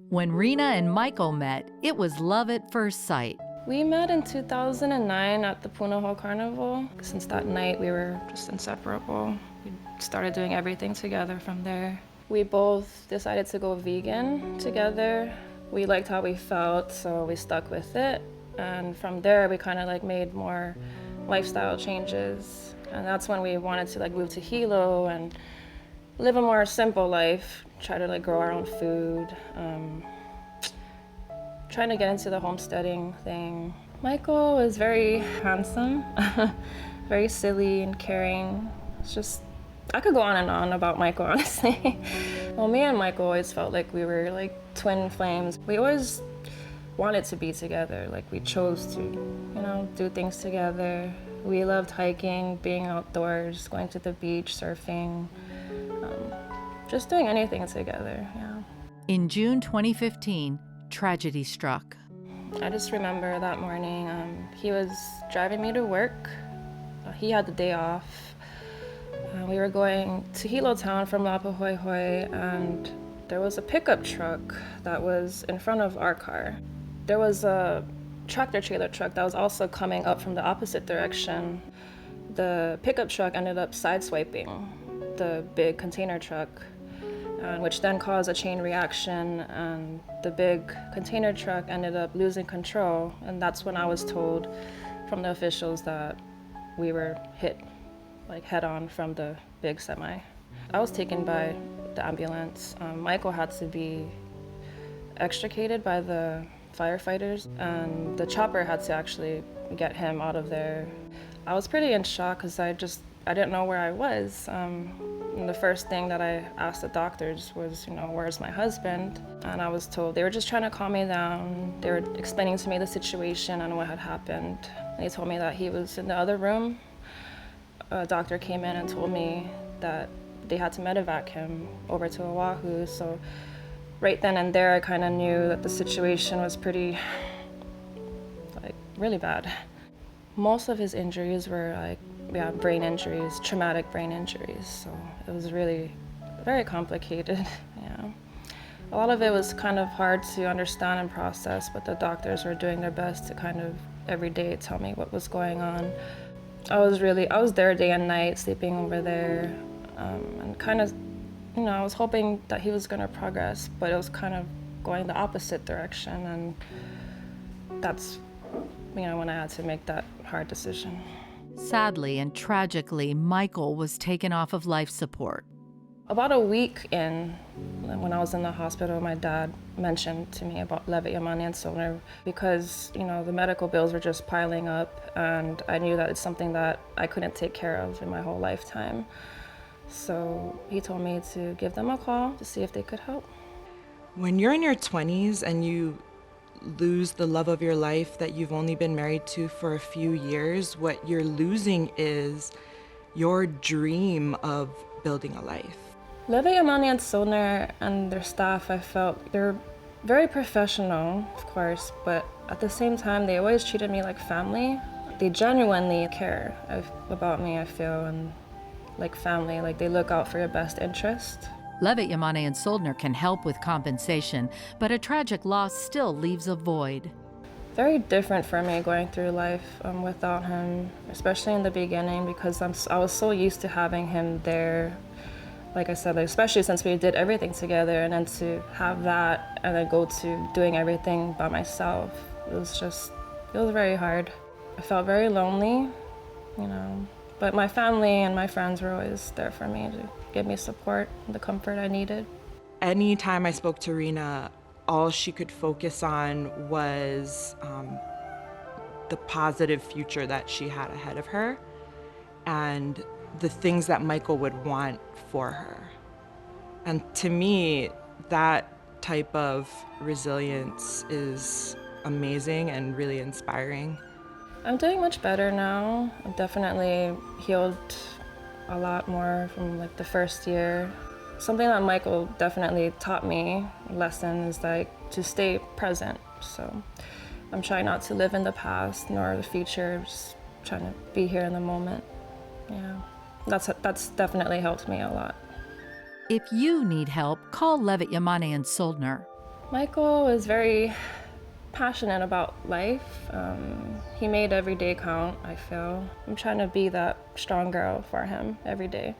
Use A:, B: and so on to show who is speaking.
A: When Rina and Michael met, it was love at first sight.
B: We met in 2009 at the Punahou Carnival. Since that night, we were just inseparable. We started doing everything together from there. We both decided to go vegan together. We liked how we felt, so we stuck with it. And from there, we kind of like made more lifestyle changes. And that's when we wanted to like move to Hilo and live a more simple life, try to like grow our own food, trying to get into the homesteading thing. Michael was very handsome, very silly and caring. It's just, I could go on and on about Michael, honestly. Well, me and Michael always felt like we were like twin flames. We always wanted to be together, like we chose to, do things together. We loved hiking, being outdoors, going to the beach, surfing, just doing anything together, yeah.
A: In June 2015, tragedy struck.
B: I just remember that morning, he was driving me to work. He had the day off. We were going to Hilo Town from Lapahoehoe, and there was a pickup truck that was in front of our car. There was a tractor-trailer truck that was also coming up from the opposite direction. The pickup truck ended up sideswiping the big container truck, which then caused a chain reaction, and the big container truck ended up losing control. And that's when I was told from the officials that we were hit, like head-on from the big semi. I was taken by the ambulance. Michael had to be extricated by the firefighters, and the chopper had to actually get him out of there. I was pretty in shock because I didn't know where I was. And the first thing that I asked the doctors was, where's my husband? And I was told they were just trying to calm me down. They were explaining to me the situation and what had happened. They told me that he was in the other room. A doctor came in and told me that they had to medevac him over to Oahu. So right then and there, I kind of knew that the situation was pretty, really bad. Most of his injuries were brain injuries, traumatic brain injuries. So it was really very complicated, yeah. A lot of it was kind of hard to understand and process, but the doctors were doing their best to kind of every day tell me what was going on. I was there day and night, sleeping over there, and kind of, I was hoping that he was gonna progress, but it was kind of going the opposite direction, and that's, when I had to make that hard decision.
A: Sadly and tragically, Michael was taken off of life support.
B: About a week in, when I was in the hospital, my dad mentioned to me about Levitt Yamane and Sonar because, the medical bills were just piling up, and I knew that it's something that I couldn't take care of in my whole lifetime. So he told me to give them a call to see if they could help.
C: When you're in your 20s and you lose the love of your life that you've only been married to for a few years, what you're losing is your dream of building a life.
B: Levitt Yamane and Sonar and their staff, I felt they're very professional, of course, but at the same time, they always treated me like family. They genuinely care about me, I feel, and like family, like they look out for your best interest.
A: Levitt Yamane and Soldner can help with compensation, but a tragic loss still leaves a void.
B: Very different for me going through life without him, especially in the beginning, because I was so used to having him there. Like I said, especially since we did everything together, and then to have that and then go to doing everything by myself, it was very hard. I felt very lonely, but my family and my friends were always there for me to give me support and the comfort I needed.
C: Anytime I spoke to Rina, all she could focus on was the positive future that she had ahead of her and the things that Michael would want for her. And to me, that type of resilience is amazing and really inspiring.
B: I'm doing much better now. I've definitely healed a lot more from the first year. Something that Michael definitely taught me a lesson is to stay present. So I'm trying not to live in the past nor the future, just trying to be here in the moment. Yeah, that's definitely helped me a lot.
A: If you need help, call Levitt Yamane and Soldner.
B: Michael was very passionate about life. He made every day count, I feel. I'm trying to be that strong girl for him every day.